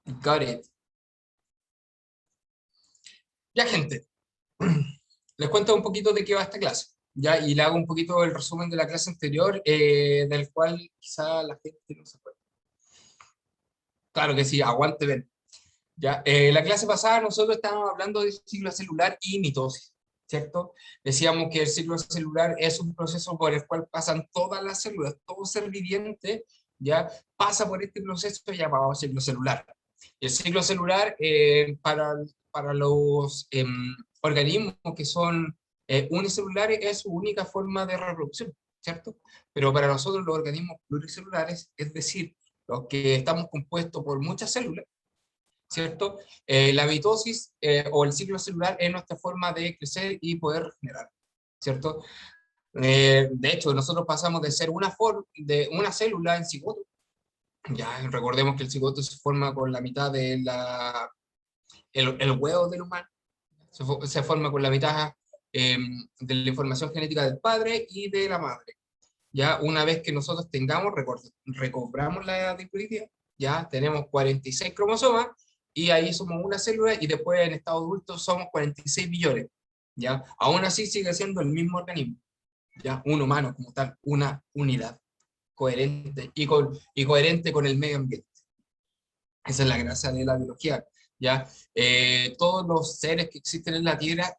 Got it. Ya, gente, les cuento un poquito de qué va esta clase, ya, y le hago un poquito el resumen de la clase anterior, del cual quizá la gente no se acuerda. Claro que sí, aguante, ven. Ya, la clase pasada nosotros estábamos hablando de ciclo celular y mitosis, ¿cierto? Decíamos que el ciclo celular es un proceso por el cual pasan todas las células, todo ser viviente, ya pasa por este proceso llamado ciclo celular. El ciclo celular, para los organismos que son unicelulares, es su única forma de reproducción, ¿cierto? Pero para nosotros los organismos pluricelulares, es decir, los que estamos compuestos por muchas células, ¿cierto? La mitosis o el ciclo celular es nuestra forma de crecer y poder regenerar, ¿cierto? De hecho, nosotros pasamos de ser de una célula en cigoto. Ya recordemos que el cigoto se forma con la mitad de el huevo del humano, se forma con la mitad de la información genética del padre y de la madre. Ya una vez que nosotros tengamos, recobramos la edad de equilibrio, ya tenemos 46 cromosomas y ahí somos una célula y después en estado adulto somos 46 billones. Ya, aún así sigue siendo el mismo organismo, ya, un humano como tal, una unidad coherente y coherente con el medio ambiente. Esa es la gracia de la biología, ¿ya? Todos los seres que existen en la Tierra,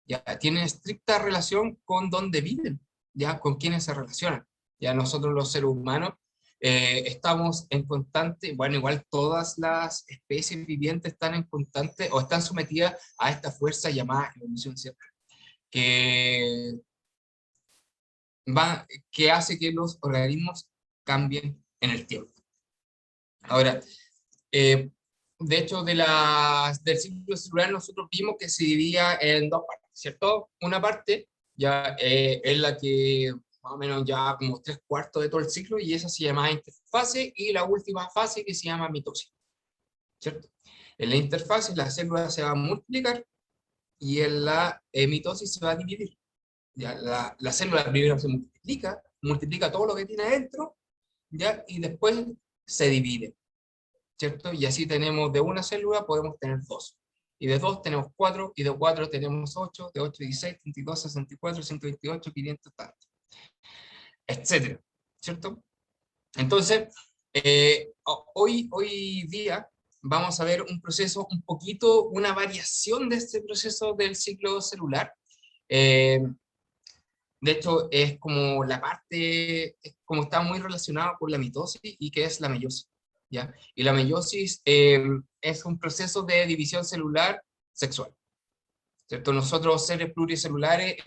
¿ya? Tienen estricta relación con dónde viven, ¿ya? Con quienes se relacionan. Ya nosotros los seres humanos estamos en constante, bueno, igual todas las especies vivientes están en constante o están sometidas a esta fuerza llamada evolución, ¿cierto? Que, que hace que los organismos cambien en el tiempo. Ahora, Eh, de hecho, del ciclo celular nosotros vimos que se dividía en dos partes, ¿cierto? Una parte ya es la que más o menos ya como tres cuartos de todo el ciclo y esa se llama interfase y la última fase que se llama mitosis, ¿cierto? En la interfase la célula se va a multiplicar y en la mitosis se va a dividir. Ya, la célula primero se multiplica, multiplica todo lo que tiene adentro, ¿ya? Y después se divide. ¿Cierto? Y así tenemos de una célula podemos tener dos. Y de dos tenemos cuatro, y de cuatro tenemos ocho, de 8, 16, 32, 64, 128, 500, tanto, etcétera. ¿Cierto? Entonces, hoy día vamos a ver un proceso un poquito, una variación de este proceso del ciclo celular. Eh, de hecho, es como la parte, es como está muy relacionado con la mitosis y que es la meiosis, ¿ya? Y la meiosis es un proceso de división celular sexual, ¿cierto? Nosotros, seres pluricelulares,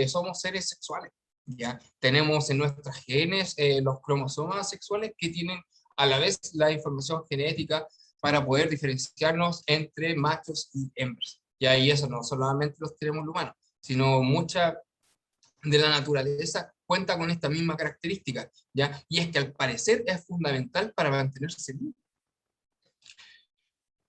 somos seres sexuales, ¿ya? Tenemos en nuestros genes los cromosomas sexuales que tienen a la vez la información genética para poder diferenciarnos entre machos y hembras, ¿ya? Y eso no solamente los tenemos los humanos, sino muchas de la naturaleza cuenta con esta misma característica, ¿ya? Y es que al parecer es fundamental para mantenerse vivo.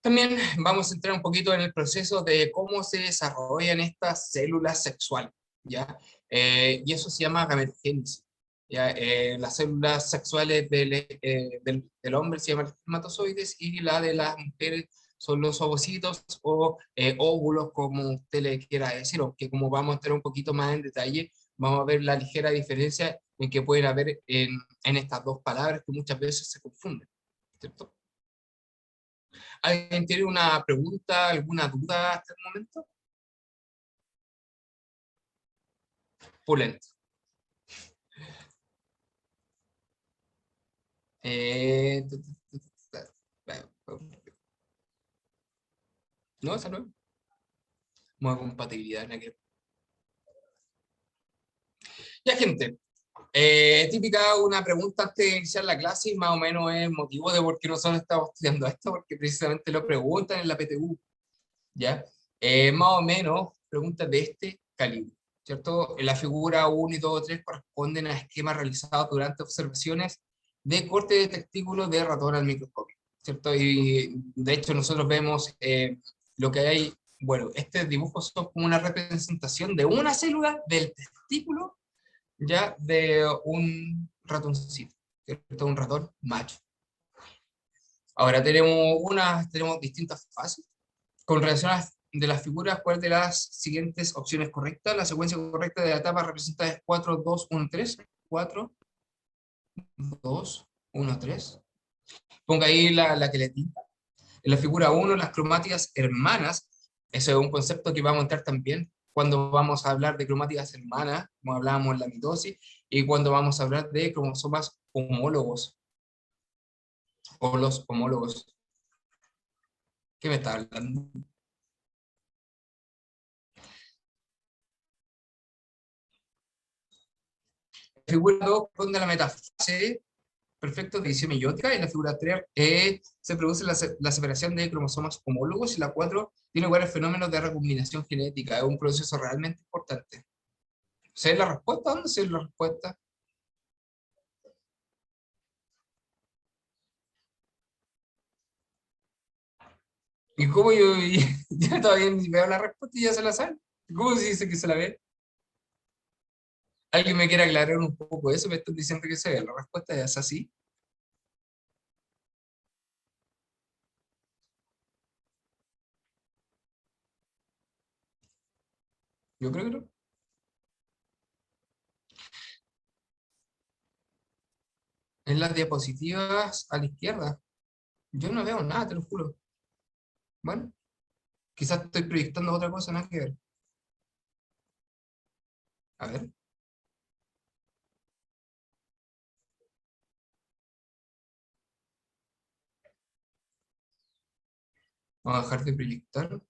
También vamos a entrar un poquito en el proceso de cómo se desarrollan estas células sexuales, ¿ya? Y eso se llama gametogénesis, ¿ya? Las células sexuales del hombre se llaman espermatozoides y la de las mujeres son los ovocitos o óvulos, como usted le quiera decir, aunque como vamos a entrar un poquito más en detalle, vamos a ver la ligera diferencia en que pueden haber en estas dos palabras que muchas veces se confunden, ¿cierto? ¿Alguien tiene una pregunta, alguna duda hasta el momento? Pulento. Eh, tu, tu, tu, no, esa no es. Modo compatibilidad. Ya, gente. Típica una pregunta antes de iniciar la clase y más o menos es el motivo de por qué nosotros estamos estudiando esto, porque precisamente lo preguntan en la PTU. ¿Ya? Más o menos preguntas de este calibre, ¿cierto? En la figura 1 y 2 o 3 corresponden a esquemas realizados durante observaciones de corte de testículos de ratón al microscopio, ¿cierto? Y de hecho nosotros vemos lo que hay, bueno, este dibujo son como una representación de una célula del testículo, ya, de un ratoncito, ¿cierto? Un ratón macho. Ahora tenemos distintas fases. Con relación a de las figuras, ¿cuál de las siguientes opciones es correcta? La secuencia correcta de la etapa representa es 4, 2, 1, 3. 4, 2, 1, 3. Ponga ahí la que le tinta. En la figura 1, las cromáticas hermanas, eso es un concepto que vamos a entrar también cuando vamos a hablar de cromáticas hermanas, como hablábamos en la mitosis, y cuando vamos a hablar de cromosomas homólogos, o los homólogos. ¿Qué me está hablando? La figura 2 corresponde a la metafase, perfecto, de división meiótica. En la figura 3 se produce la separación de cromosomas homólogos, y la 4 tiene lugar el fenómeno de recombinación genética. Es un proceso realmente importante. ¿Sé la respuesta? ¿Dónde sé la respuesta? ¿Y cómo yo ya todavía ni veo la respuesta y ya se la sabe? ¿Cómo se dice que se la ve? ¿Alguien me quiere aclarar un poco eso? Me están diciendo que se ve. La respuesta es así. Yo creo que no. En las diapositivas a la izquierda. Yo no veo nada, te lo juro. Bueno, quizás estoy proyectando otra cosa, nada que ver. A ver, vamos a dejar de proyectar.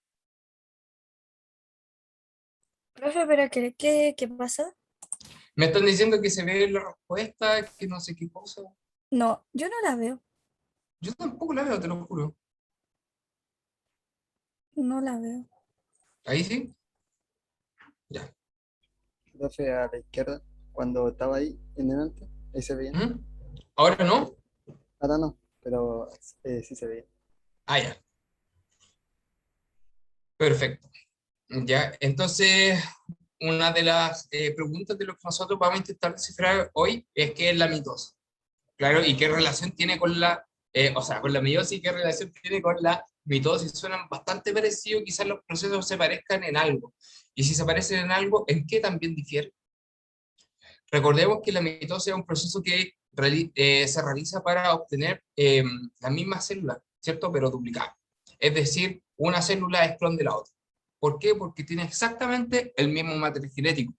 Profe, pero ¿qué pasa? Me están diciendo que se ve la respuesta, que no sé qué cosa. No, yo no la veo, Yo tampoco la veo, te lo juro. no la veo. Ahí sí, ya. Profe, a la izquierda, cuando estaba ahí en delante, ahí se veía. ¿Mm? ¿Ahora no? Ahora no, pero sí se veía. Ah, ya. Perfecto. Ya, entonces, una de las preguntas de lo que nosotros vamos a intentar descifrar hoy es qué es la mitosis. Claro, y qué relación tiene con o sea, con la meiosis, qué relación tiene con la mitosis. Suenan bastante parecidos, quizás los procesos se parezcan en algo. Y si se parecen en algo, ¿en qué también difieren? Recordemos que la mitosis es un proceso que se realiza para obtener la misma célula, ¿cierto? Pero duplicada. Es decir, una célula es clon de la otra. ¿Por qué? Porque tiene exactamente el mismo material genético.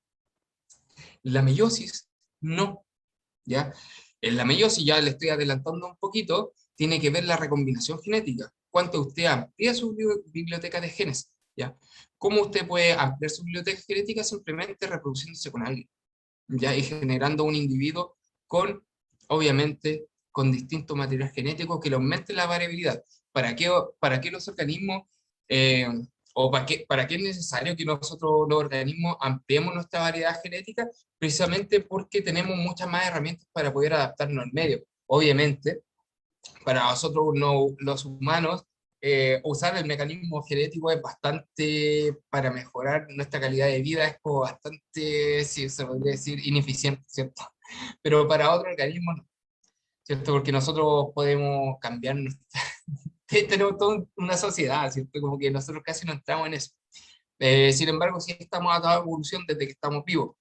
La meiosis no, ¿ya? En la meiosis, ya le estoy adelantando un poquito, tiene que ver la recombinación genética. ¿Cuánto usted amplía su biblioteca de genes? ¿Ya? ¿Cómo usted puede ampliar su biblioteca genética? Simplemente reproduciéndose con alguien, ¿ya? Y generando un individuo con, obviamente, con distintos materiales genéticos que le aumenten la variabilidad. Para qué los organismos, eh, o para qué es necesario que nosotros los organismos ampliemos nuestra variedad genética? Precisamente porque tenemos muchas más herramientas para poder adaptarnos al medio. Obviamente, para nosotros los humanos, usar el mecanismo genético es bastante, para mejorar nuestra calidad de vida, es como bastante, si se podría decir, ineficiente, ¿cierto? Pero para otros organismos no, ¿cierto? Porque nosotros podemos cambiar nuestra... Tenemos toda una sociedad, ¿cierto? Como que nosotros casi no entramos en eso. Sin embargo, sí estamos a toda evolución desde que estamos vivos.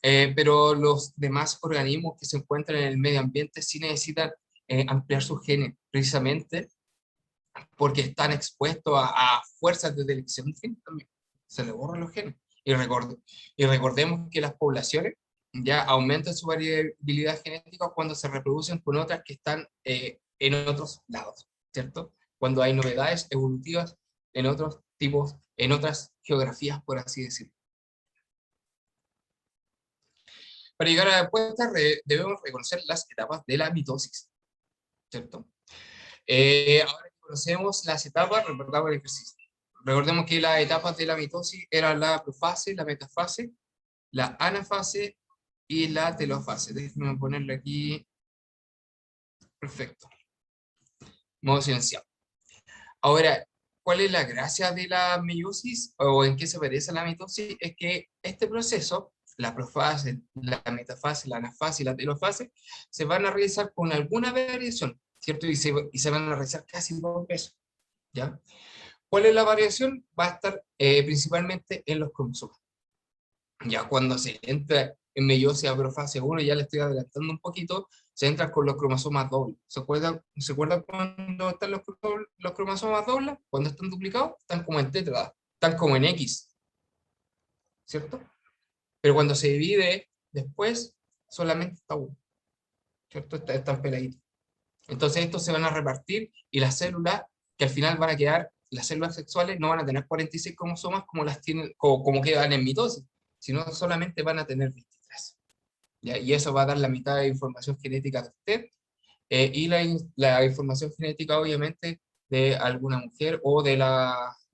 Pero los demás organismos que se encuentran en el medio ambiente sí necesitan ampliar sus genes, precisamente porque están expuestos a fuerzas de selección de genes también. Se les borran los genes. Y recordemos que las poblaciones ya aumentan su variabilidad genética cuando se reproducen con otras que están en otros lados, ¿cierto? Cuando hay novedades evolutivas en otros tipos, en otras geografías, por así decirlo. Para llegar a la respuesta debemos reconocer las etapas de la mitosis, ¿cierto? Ahora que conocemos las etapas, recordamos el ejercicio. Recordemos que las etapas de la mitosis eran la profase, la metafase, la anafase y la telofase. Déjenme ponerle aquí. Perfecto. Modo silenciado. Ahora, ¿cuál es la gracia de la meiosis o en qué se parece a la mitosis? Es que este proceso, la profase, la metafase, la anafase y la telofase, se van a realizar con alguna variación. ¿cierto? Y se van a realizar casi 2 veces, ¿ya? ¿Cuál es la variación? Va a estar principalmente en los cromosomas. Ya cuando se entra en meiosis a profase 1, ya le estoy adelantando un poquito, se entra con los cromosomas dobles. ¿Se acuerdan cuando están los cromosomas dobles? Cuando están duplicados, están como en tetra, están como en X, ¿cierto? Pero cuando se divide después, solamente está uno, ¿cierto? Están peladitos. Entonces estos se van a repartir y las células que al final van a quedar, las células sexuales no van a tener 46 cromosomas como las tienen, como quedan en mitosis, sino solamente van a tener 23. ¿Ya? Y eso va a dar la mitad de información genética de usted y la información genética obviamente de alguna mujer o del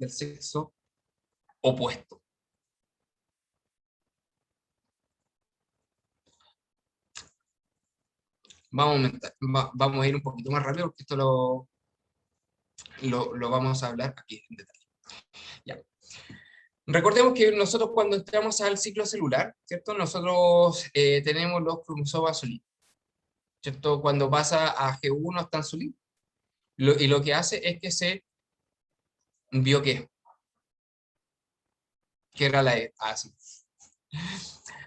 sexo opuesto. Vamos a ir un poquito más rápido porque esto lo vamos a hablar aquí en detalle. Ya. Recordemos que nosotros cuando entramos al ciclo celular, ¿cierto? Nosotros tenemos los cromosomas solitos, ¿cierto? Cuando pasa a G1 están solitos. Y lo que hace es que se vio que era la E. Ah, sí.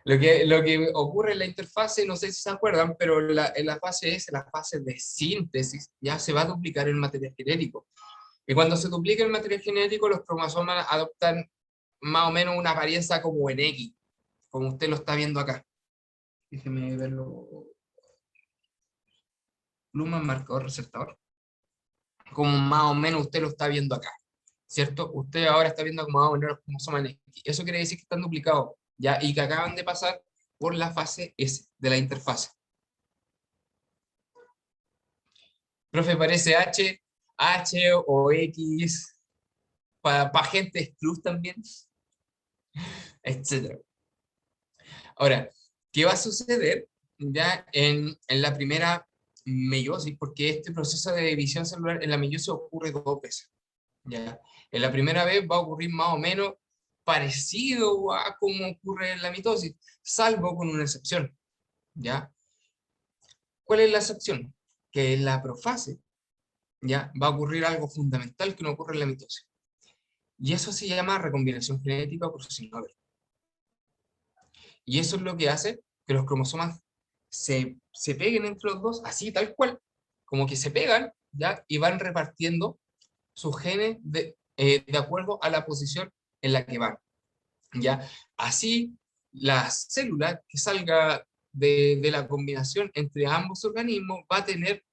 Lo que ocurre en la interfase, no sé si se acuerdan, pero en la fase S, la fase de síntesis, ya se va a duplicar el material genético. Y cuando se duplica el material genético, los cromosomas adoptan más o menos una apariencia como en X, como usted lo está viendo acá. Déjeme verlo. Pluma, marcador, resaltador. Como más o menos usted lo está viendo acá, ¿cierto? Usted ahora está viendo como más o menos los cromosomas en X. Eso quiere decir que están duplicados, ¿ya? Y que acaban de pasar por la fase S de la interfase. Profe, parece H o X, para gente cruz también, etc. Ahora, ¿qué va a suceder ya en la primera meiosis? Porque este proceso de división celular en la meiosis ocurre 2 veces. ¿Ya? En la primera vez va a ocurrir más o menos parecido a como ocurre en la mitosis, salvo con una excepción. ¿Ya? ¿Cuál es la excepción? Que en la profase ¿ya? Va a ocurrir algo fundamental que no ocurre en la mitosis. Y eso se llama recombinación genética por Synovic. Y eso es lo que hace que los cromosomas se peguen entre los dos, así tal cual, como que se pegan, ¿ya? Y van repartiendo sus genes de acuerdo a la posición en la que van, ¿ya? Así, la célula que salga de la combinación entre ambos organismos va a tener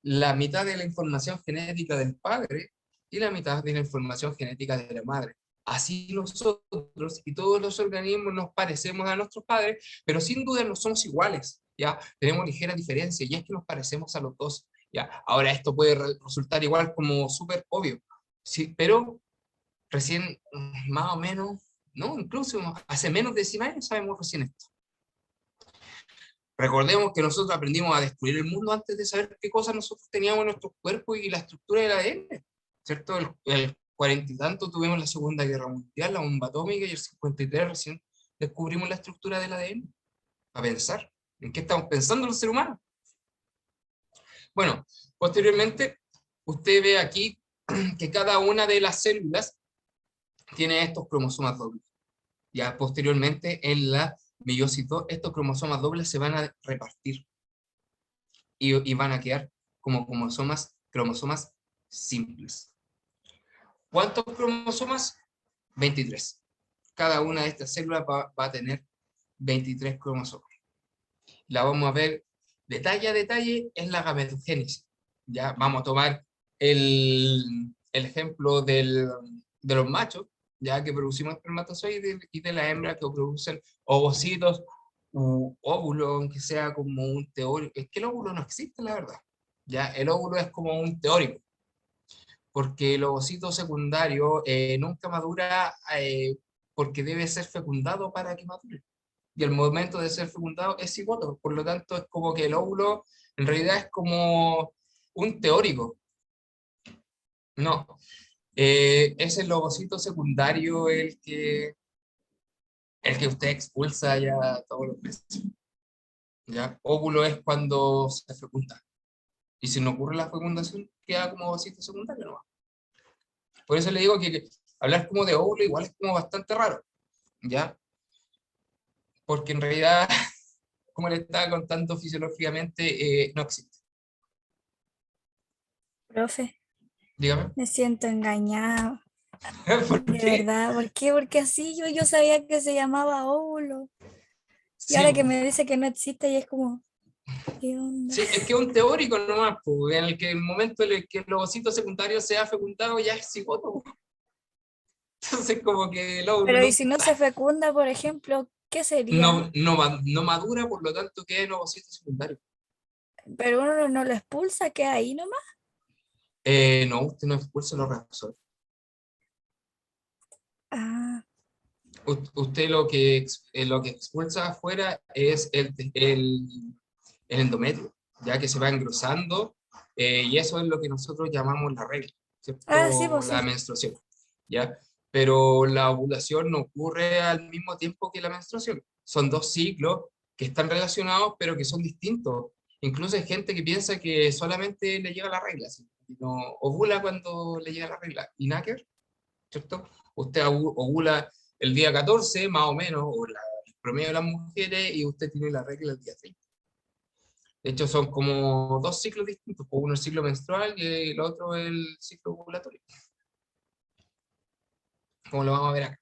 la mitad de la información genética del padre y la mitad de la información genética de la madre. Así nosotros y todos los organismos nos parecemos a nuestros padres, pero sin duda no somos iguales, ¿ya? Tenemos ligeras diferencias y es que nos parecemos a los dos, ¿ya? Ahora esto puede resultar igual como súper obvio, ¿sí? Pero recién, más o menos, no, incluso hace menos de 100 años sabemos recién esto. Recordemos que nosotros aprendimos a destruir el mundo antes de saber qué cosas nosotros teníamos en nuestro cuerpo y la estructura del ADN, ¿cierto? El 40 y tanto tuvimos la Segunda Guerra Mundial, la bomba atómica, y el 53 recién descubrimos la estructura del ADN. A pensar, ¿en qué estamos pensando los seres humanos? Bueno, posteriormente, usted ve aquí que cada una de las células tiene estos cromosomas dobles. Ya posteriormente, en la meiosis 2, estos cromosomas dobles se van a repartir y van a quedar como cromosomas simples. ¿Cuántos cromosomas? 23. Cada una de estas células va a tener 23 cromosomas. La vamos a ver detalle a detalle en la gametogénesis. Ya vamos a tomar el ejemplo de los machos, ya que producimos espermatozoides, y de la hembra que producen ovocitos u óvulos, aunque sea como un teórico. Es que el óvulo no existe, la verdad. Ya, el óvulo es como un teórico, porque el ovocito secundario nunca madura porque debe ser fecundado para que madure. Y el momento de ser fecundado es cigoto, por lo tanto es como que el óvulo en realidad es como un teórico. No, es el ovocito secundario el que usted expulsa ya todos los meses. ¿Ya? Óvulo es cuando se fecunda. Y si no ocurre la fecundación, queda como ovocito secundario nomás. Por eso le digo que hablar como de óvulo igual es como bastante raro, ¿ya? Porque en realidad, como le estaba contando fisiológicamente, no existe. Profe, Dígame, me siento engañada. ¿por De qué? verdad, ¿por qué? Porque así yo sabía que se llamaba óvulo. Y Sí, ahora que me dice que no existe, y es como, ¿qué onda? sí, es que es un teórico nomás, pues, en el que el momento en el que el ovocito secundario sea fecundado ya es cigoto. Entonces, como que el óvulo Pero ¿y nunca si no se fecunda, por ejemplo, qué sería? no madura, por lo tanto queda en ovocito secundario. Pero uno no lo expulsa, queda ahí nomás. No, usted no expulsa los reactores. Ah, Usted lo que expulsa afuera es el endometrio, ya que se va engrosando, y eso es lo que nosotros llamamos la regla, sí, ¿cierto? pues La sí. menstruación, ¿ya? Pero la ovulación no ocurre al mismo tiempo que la menstruación. Son dos ciclos que están relacionados, pero que son distintos. Incluso hay gente que piensa que solamente le llega la regla, ¿sí? Y no ovula cuando le llega la regla. Y nada que ver, ¿cierto? Usted ovula el día 14, más o menos, el promedio de las mujeres, y usted tiene la regla el día 30. De hecho, son como dos ciclos distintos, pues uno el ciclo menstrual y el otro el ciclo ovulatorio, como lo vamos a ver acá.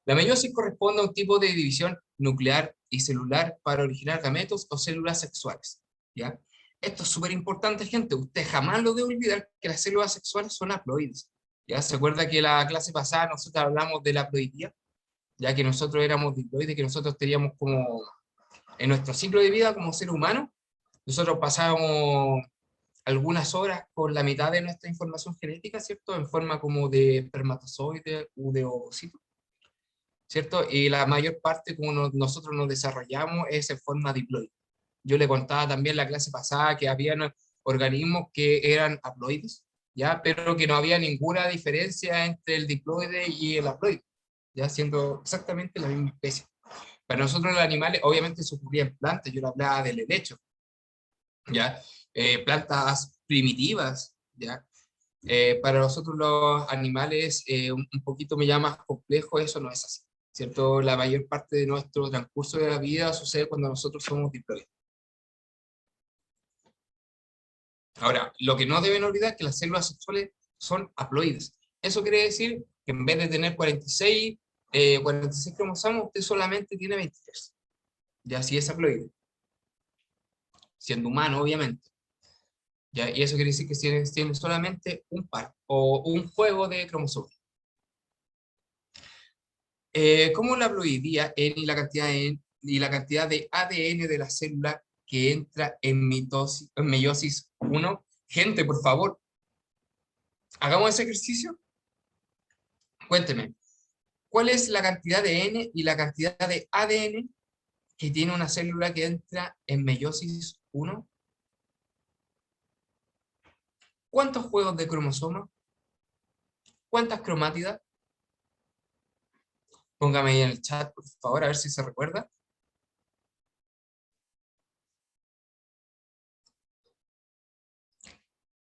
La meiosis corresponde a un tipo de división nuclear y celular para originar gametos o células sexuales, ¿ya? Esto es súper importante, gente. Usted jamás lo debe olvidar que las células sexuales son haploides, ¿ya? ¿Se acuerda que la clase pasada nosotros hablamos de la haploidía? Ya que nosotros éramos diploides, que nosotros teníamos como, en nuestro ciclo de vida como ser humano, nosotros pasábamos algunas horas con la mitad de nuestra información genética, ¿cierto? En forma como de espermatozoide u de ovocito, ¿cierto? Y la mayor parte como nosotros nos desarrollamos es en forma diploide. Yo le contaba también la clase pasada que había organismos que eran haploides, ¿ya? Pero que no había ninguna diferencia entre el diploide y el haploide, ya siendo exactamente la misma especie. Para nosotros los animales, obviamente se ocurría en plantas, yo le hablaba del helecho, ¿ya? Plantas primitivas, ¿ya? Para nosotros los animales, un poquito me llama más complejo, eso no es así, ¿cierto? La mayor parte de nuestro transcurso de la vida sucede cuando nosotros somos diploides. Ahora, lo que no deben olvidar es que las células sexuales son haploides. Eso quiere decir que en vez de tener 46 cromosomas, usted solamente tiene 23. Ya si es haploide, siendo humano, obviamente. ¿Ya? Y eso quiere decir que tiene solamente un par o un juego de cromosomas. ¿Cómo la haploidía y la cantidad de ADN de la célula que entra en meiosis 1? Gente, por favor, hagamos ese ejercicio. Cuénteme, ¿cuál es la cantidad de N y la cantidad de ADN que tiene una célula que entra en meiosis 1? ¿Cuántos juegos de cromosomas? ¿Cuántas cromátidas? Póngame ahí en el chat, por favor, a ver si se recuerda.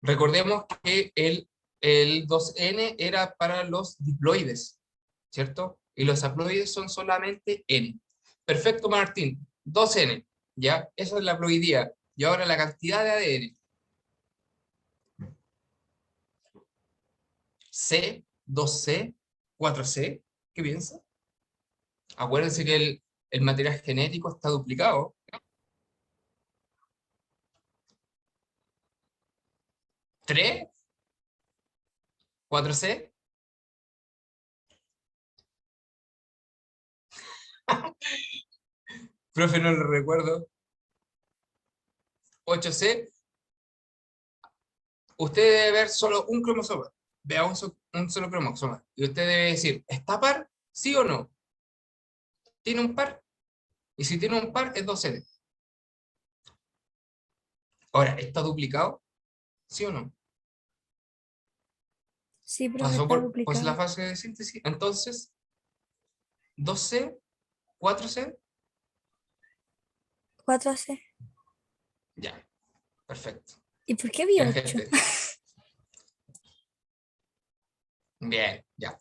Recordemos que el 2N era para los diploides, ¿cierto? Y los haploides son solamente N. Perfecto, Martín. 2N, ¿ya? Esa es la haploidía. Y ahora la cantidad de ADN. C, 2C, 4C. ¿Qué piensa? Acuérdense que el material genético está duplicado. 3, 4C. Profe, no lo recuerdo. 8C. Usted debe ver solo un cromosoma. Vea un solo cromosoma. Y usted debe decir, ¿está par? ¿Sí o no? ¿Tiene un par? Y si tiene un par, es 2N. Ahora, ¿está duplicado? ¿Sí o no? Sí, profe, Pasó está por pues, la duplicado. fase de síntesis. Entonces, 2C, 4C, 4C. ya. Perfecto. ¿Y por qué vi Ya, 8? gente. Bien, ya.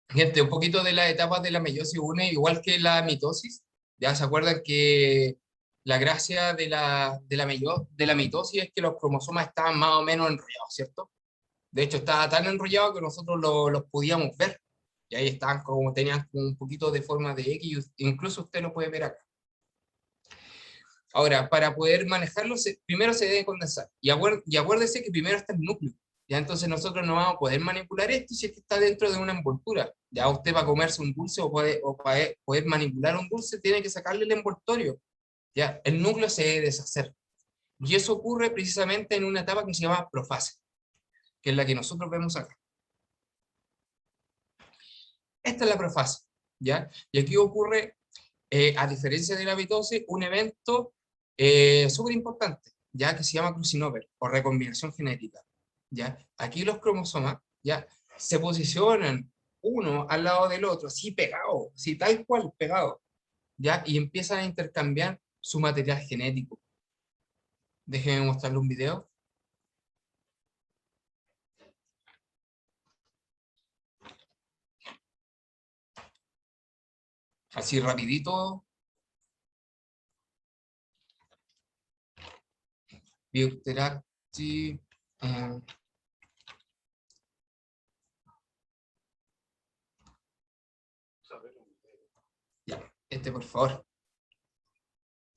Gente, un poquito de las etapas de la meiosis 1, igual que la mitosis. Ya se acuerdan que la gracia de la mitosis es que los cromosomas estaban más o menos enrollados, ¿cierto? De hecho, estaba tan enrollado que nosotros los podíamos ver. Y ahí estaban como, tenían como un poquito de forma de X, incluso usted lo puede ver acá. Ahora, para poder manejarlo, primero se debe condensar. Y acuérdese que primero está el núcleo. Ya entonces nosotros no vamos a poder manipular esto si es que está dentro de una envoltura. Ya usted va a comerse un dulce o para poder manipular un dulce tiene que sacarle el envoltorio. Ya, el núcleo se debe deshacer. Y eso ocurre precisamente en una etapa que se llama profase, que es la que nosotros vemos acá. Esta es la profase, ¿ya? Y aquí ocurre, a diferencia de la mitosis, un evento súper importante, ya que se llama crucinover o recombinación genética, ¿ya? Aquí los cromosomas, ¿ya? Se posicionan uno al lado del otro, así pegado, así tal cual pegado, ¿ya? Y empiezan a intercambiar su material genético. Déjenme mostrarle un video. Así rapidito. Bioteracti. Ya, por favor.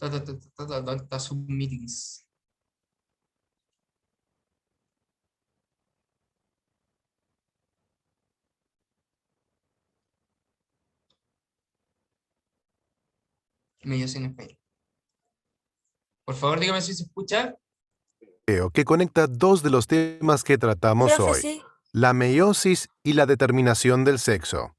¿Dónde está sus meetings? Medios en español. Por favor, dígame si se escucha. Que conecta dos de los temas que tratamos Profe, hoy, sí. la meiosis y la determinación del sexo.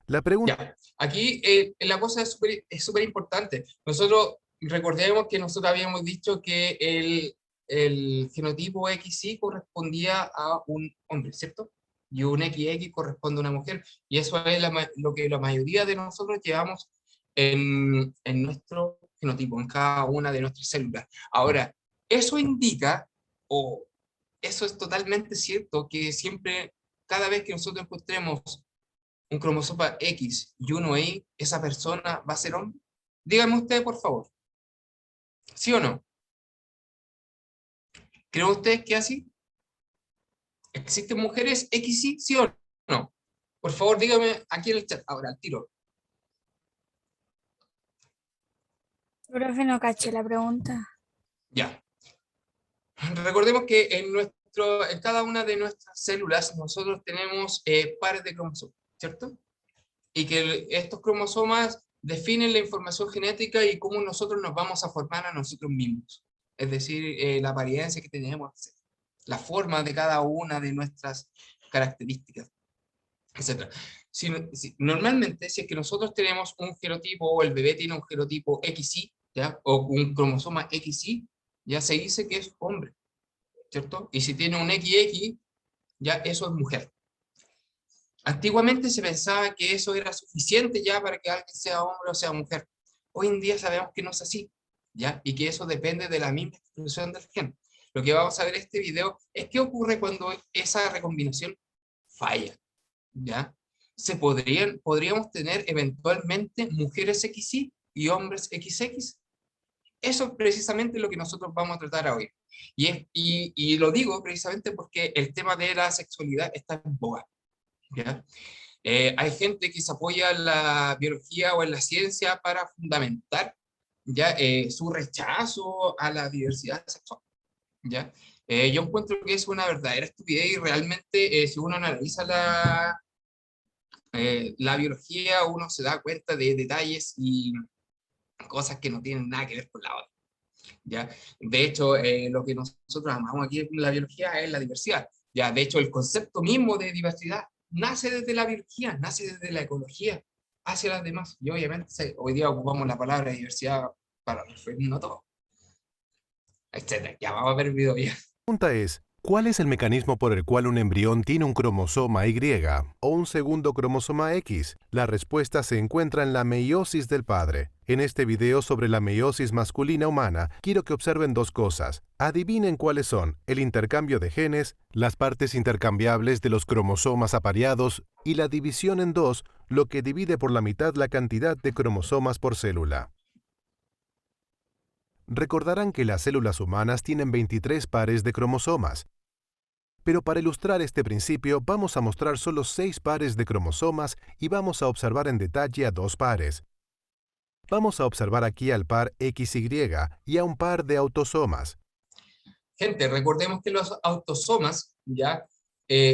La pregunta Ya, aquí la cosa es súper importante. Nosotros, recordemos que nosotros habíamos dicho que el genotipo XY correspondía a un hombre, ¿cierto? Y un XX corresponde a una mujer. Y eso es lo que la mayoría de nosotros llevamos en nuestro genotipo, en cada una de nuestras células. Ahora, eso indica, o eso es totalmente cierto, que siempre, cada vez que nosotros encontremos un cromosoma X y uno Y, ¿esa persona va a ser hombre? Díganme usted, por favor. ¿Sí o no? ¿Creen ustedes que así? ¿Existen mujeres XY, sí o no? Por favor, dígame aquí en el chat, ahora, al tiro. Profe, no caché la pregunta. Ya. Recordemos que en cada una de nuestras células nosotros tenemos pares de cromosomas, ¿cierto? Y que estos cromosomas definen la información genética y cómo nosotros nos vamos a formar a nosotros mismos. Es decir, la apariencia que tenemos, la forma de cada una de nuestras características, etc. Normalmente, si es que nosotros tenemos un genotipo o el bebé tiene un genotipo XY, ¿ya? O un cromosoma XY, ya se dice que es hombre, ¿cierto? Y si tiene un XX, ya eso es mujer. Antiguamente se pensaba que eso era suficiente ya para que alguien sea hombre o sea mujer. Hoy en día sabemos que no es así, ¿ya? Y que eso depende de la misma expresión del gen. Lo que vamos a ver en este video es qué ocurre cuando esa recombinación falla, ¿ya? Podríamos tener eventualmente mujeres XY y hombres XX. Eso es precisamente lo que nosotros vamos a tratar hoy. Y lo digo precisamente porque el tema de la sexualidad está en boga, ¿ya? Hay gente que se apoya en la biología o en la ciencia para fundamentar, ¿ya? Su rechazo a la diversidad sexual, ¿ya? Yo encuentro que es una verdadera estupidez y realmente si uno analiza la biología, uno se da cuenta de detalles y cosas que no tienen nada que ver con la otra, ¿ya? De hecho, lo que nosotros amamos aquí en la biología es la diversidad, ¿ya? De hecho, el concepto mismo de diversidad nace desde la biología, nace desde la ecología hacia las demás. Y obviamente hoy día ocupamos la palabra diversidad para referirnos a todo, etcétera. Ya vamos a ver el video ya. es, ¿Cuál es el mecanismo por el cual un embrión tiene un cromosoma Y o un segundo cromosoma X? La respuesta se encuentra en la meiosis del padre. En este video sobre la meiosis masculina humana, quiero que observen dos cosas. Adivinen cuáles son: el intercambio de genes, las partes intercambiables de los cromosomas apareados y la división en dos, lo que divide por la mitad la cantidad de cromosomas por célula. Recordarán que las células humanas tienen 23 pares de cromosomas. Pero para ilustrar este principio, vamos a mostrar solo 6 pares de cromosomas y vamos a observar en detalle a 2 pares. Vamos a observar aquí al par XY y a un par de autosomas. Gente, recordemos que los autosomas, ¿ya?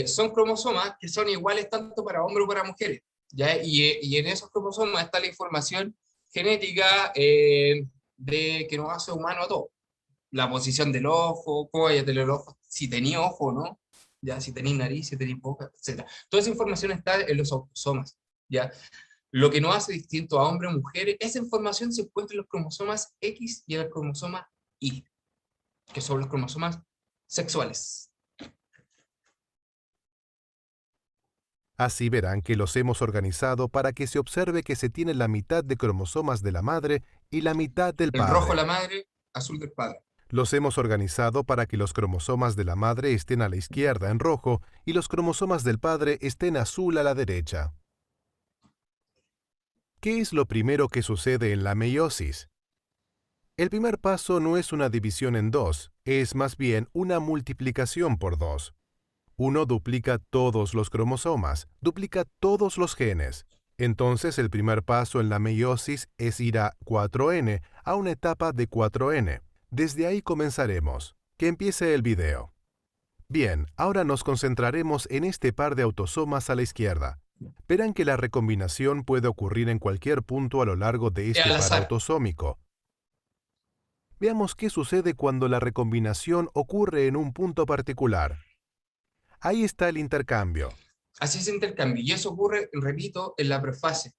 Son cromosomas que son iguales tanto para hombres como para mujeres, ¿ya? Y en esos cromosomas está la información genética de que nos hace humano a todos. La posición del ojo, cómo vaya a tener el ojo, si tenía ojo o no, ya, si tenéis nariz, si tenéis boca, etc. Toda esa información está en los autosomas, ¿ya? Lo que nos hace distinto a hombres o mujeres, esa información se encuentra en los cromosomas X y en el cromosoma Y, que son los cromosomas sexuales. Así verán que los hemos organizado para que se observe que se tiene la mitad de cromosomas de la madre y la mitad del El padre. rojo la madre, azul del padre. Los hemos organizado para que los cromosomas de la madre estén a la izquierda en rojo y los cromosomas del padre estén azul a la derecha. ¿Qué es lo primero que sucede en la meiosis? El primer paso no es una división en dos, es más bien una multiplicación por dos. Uno duplica todos los cromosomas, duplica todos los genes. Entonces el primer paso en la meiosis es ir a 4n, a una etapa de 4n. Desde ahí comenzaremos. Que empiece el video. Bien, ahora nos concentraremos en este par de autosomas a la izquierda. Verán que la recombinación puede ocurrir en cualquier punto a lo largo de este al par azar. autosómico. Veamos qué sucede cuando la recombinación ocurre en un punto particular. Ahí está el intercambio. Así es el intercambio, y eso ocurre, repito, en la profase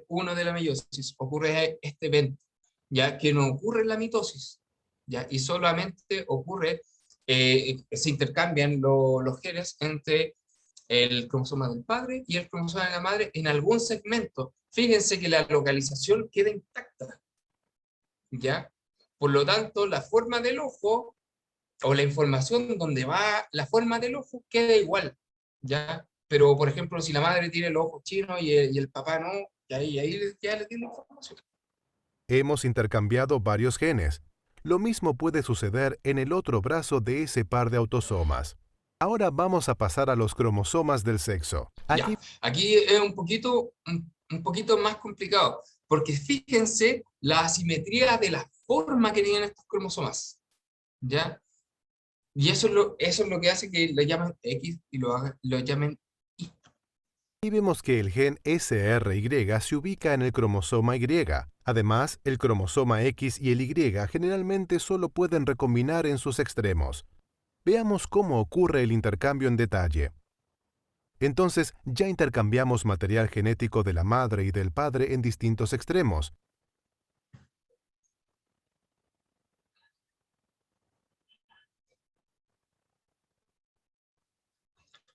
1 de la meiosis, ocurre este evento, ya que no ocurre en la mitosis, ya, y solamente ocurre, se intercambian los genes entre el cromosoma del padre y el cromosoma de la madre en algún segmento. Fíjense que la localización queda intacta, ¿ya? Por lo tanto, la forma del ojo, o la información donde va la forma del ojo, queda igual, ¿ya? Pero, por ejemplo, si la madre tiene el ojo chino y el papá no, y ahí ya le tiene información. Hemos intercambiado varios genes. Lo mismo puede suceder en el otro brazo de ese par de autosomas. Ahora vamos a pasar a los cromosomas del sexo. Aquí Ya, aquí es un poquito más complicado, porque fíjense la asimetría de la forma que tienen estos cromosomas, ¿ya? Y eso es lo que hace que lo llamen X y lo llamen Y. vemos que el gen SRY se ubica en el cromosoma Y. Además, el cromosoma X y el Y generalmente solo pueden recombinar en sus extremos. Veamos cómo ocurre el intercambio en detalle. Entonces, ya intercambiamos material genético de la madre y del padre en distintos extremos.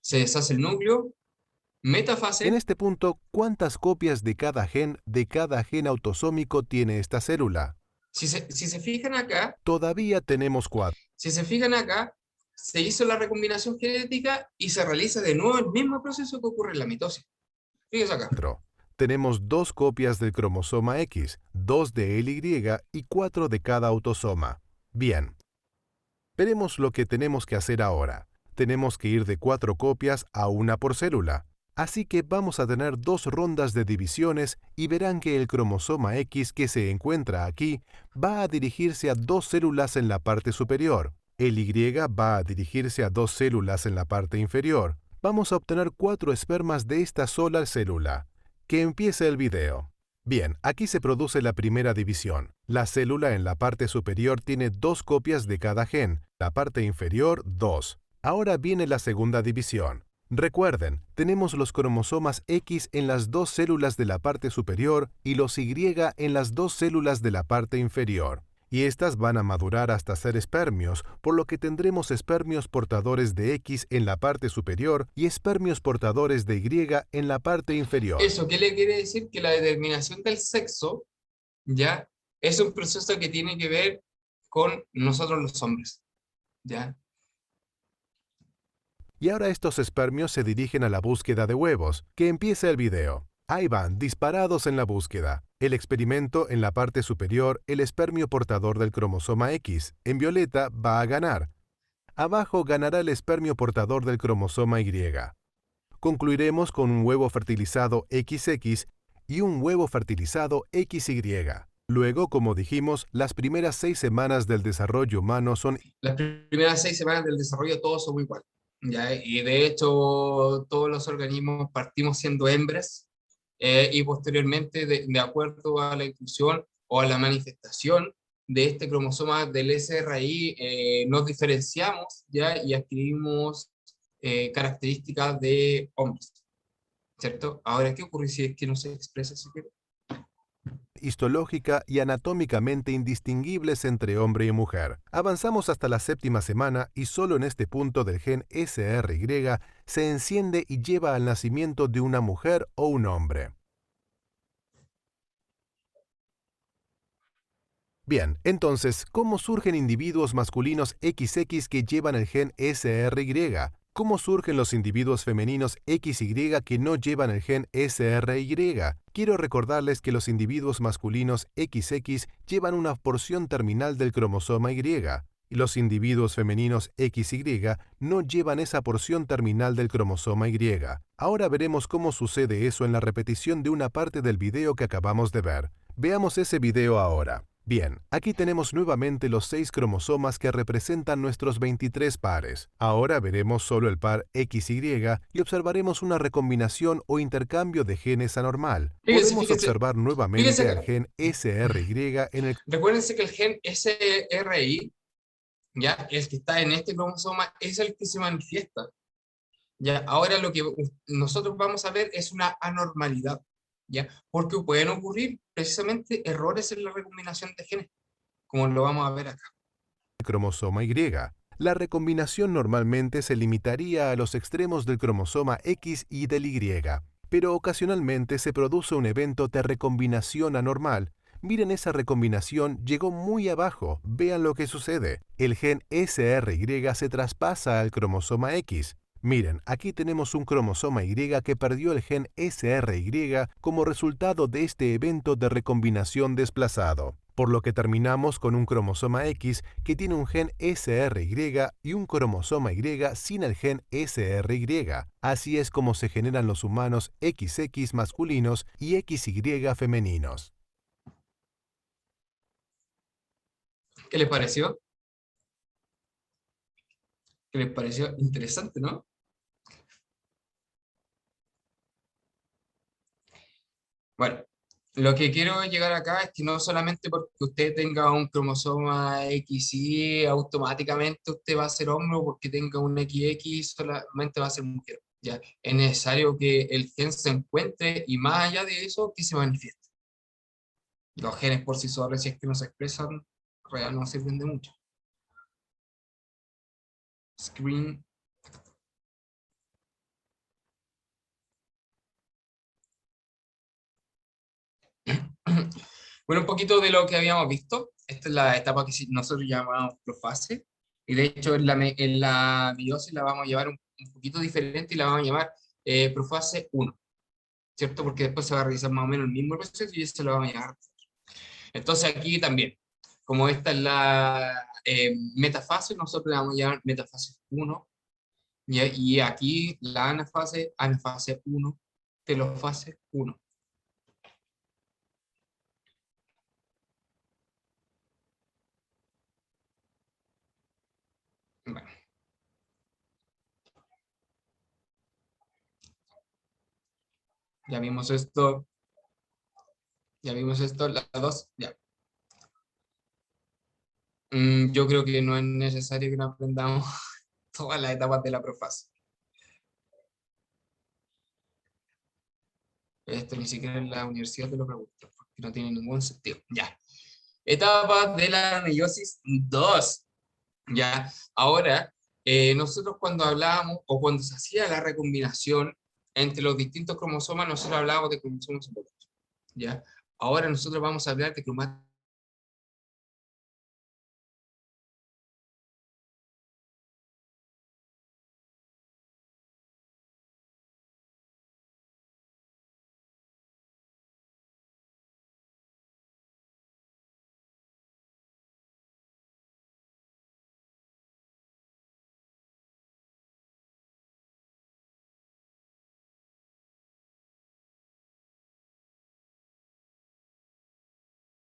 Se deshace el núcleo, metafase. En este punto, ¿cuántas copias de cada gen autosómico tiene esta célula? Si se fijan acá, Todavía tenemos 4. se hizo la recombinación genética y se realiza de nuevo el mismo proceso que ocurre en la mitosis. Fíjense acá. Tenemos 2 copias del cromosoma X, 2 de el Y y 4 de cada autosoma. Bien. Veremos lo que tenemos que hacer ahora. Tenemos que ir de 4 copias a 1 por célula. Así que vamos a tener 2 rondas de divisiones y verán que el cromosoma X que se encuentra aquí va a dirigirse a 2 células en la parte superior. El Y va a dirigirse a 2 células en la parte inferior. Vamos a obtener 4 espermas de esta sola célula. Que empiece el video. Bien, aquí se produce la primera división. La célula en la parte superior tiene 2 copias de cada gen, la parte inferior 2. Ahora viene la segunda división. Recuerden, tenemos los cromosomas X en las 2 células de la parte superior y los Y en las 2 células de la parte inferior. y éstas van a madurar hasta ser espermios, por lo que tendremos espermios portadores de X en la parte superior y espermios portadores de Y en la parte inferior. ¿Eso qué le quiere decir? Que la determinación del sexo, ¿ya? Es un proceso que tiene que ver con nosotros los hombres, ¿ya? Y ahora estos espermios se dirigen a la búsqueda de huevos. Que empiece el video. Ahí van, disparados en la búsqueda. El experimento, en la parte superior, el espermio portador del cromosoma X, en violeta, va a ganar. Abajo ganará el espermio portador del cromosoma Y. Concluiremos con un huevo fertilizado XX y un huevo fertilizado XY. Luego, como dijimos, las primeras 6 semanas del desarrollo humano son Las primeras 6 semanas del desarrollo todos somos iguales, ¿ya? Y de hecho todos los organismos partimos siendo hembras, y posteriormente, de acuerdo a la inclusión o a la manifestación de este cromosoma del SRI, nos diferenciamos, ¿ya? Y adquirimos características de hombres, ¿cierto? Ahora, ¿qué ocurre si es que no se expresa así? histológica y anatómicamente indistinguibles entre hombre y mujer. Avanzamos hasta la 7ª semana y solo en este punto del gen SRY se enciende y lleva al nacimiento de una mujer o un hombre. Bien, entonces, ¿cómo surgen individuos masculinos XX que llevan el gen SRY? ¿Cómo surgen los individuos femeninos XY que no llevan el gen SRY? Quiero recordarles que los individuos masculinos XX llevan una porción terminal del cromosoma Y, y los individuos femeninos XY no llevan esa porción terminal del cromosoma Y. Ahora veremos cómo sucede eso en la repetición de una parte del video que acabamos de ver. Veamos ese video ahora. Bien, aquí tenemos nuevamente los 6 cromosomas que representan nuestros 23 pares. Ahora veremos solo el par XY y observaremos una recombinación o intercambio de genes anormal. Podemos observar nuevamente al gen SRY en el... Recuérdense que el gen SRI, ¿ya? El que está en este cromosoma es el que se manifiesta, ¿ya? Ahora lo que nosotros vamos a ver es una anormalidad, ¿ya? Porque pueden ocurrir precisamente errores en la recombinación de genes, como lo vamos a ver acá. cromosoma Y. La recombinación normalmente se limitaría a los extremos del cromosoma X y del Y, pero ocasionalmente se produce un evento de recombinación anormal. Miren, esa recombinación llegó muy abajo. Vean lo que sucede. El gen SRY se traspasa al cromosoma X. Miren, aquí tenemos un cromosoma Y que perdió el gen SRY como resultado de este evento de recombinación desplazado, por lo que terminamos con un cromosoma X que tiene un gen SRY y un cromosoma Y sin el gen SRY. Así es como se generan los humanos XX masculinos y XY femeninos. ¿Qué les pareció? ¿Qué les pareció? Interesante, ¿no? Bueno, lo que quiero llegar acá es que no solamente porque usted tenga un cromosoma XY, automáticamente usted va a ser hombre, o porque tenga un XX, solamente va a ser mujer. Ya, es necesario que el gen se encuentre y más allá de eso, que se manifieste. Los genes por sí solos, si es que no se expresan, real no sirven de mucho. Screen. Bueno, un poquito de lo que habíamos visto. Esta es la etapa que nosotros llamamos profase. Y de hecho en la meiosis la vamos a llevar un poquito diferente y la vamos a llamar profase 1. ¿Cierto? Porque después se va a realizar más o menos el mismo proceso y eso lo vamos a llamar. Entonces aquí también, como esta es la metafase, nosotros la vamos a llamar metafase 1. Y aquí la anafase 1, telofase 1. Bueno. Ya vimos esto. Ya vimos esto, las dos, ya. Yo creo que no es necesario que nos aprendamos todas las etapas de la profase. Esto ni siquiera en la universidad te lo pregunto, porque no tiene ningún sentido. Ya. Etapa de la meiosis 2. ¿Ya? Ahora, nosotros cuando hablábamos, o cuando se hacía la recombinación entre los distintos cromosomas, nosotros hablábamos de cromosomas homólogos, ¿ya? Ahora nosotros vamos a hablar de cromátidos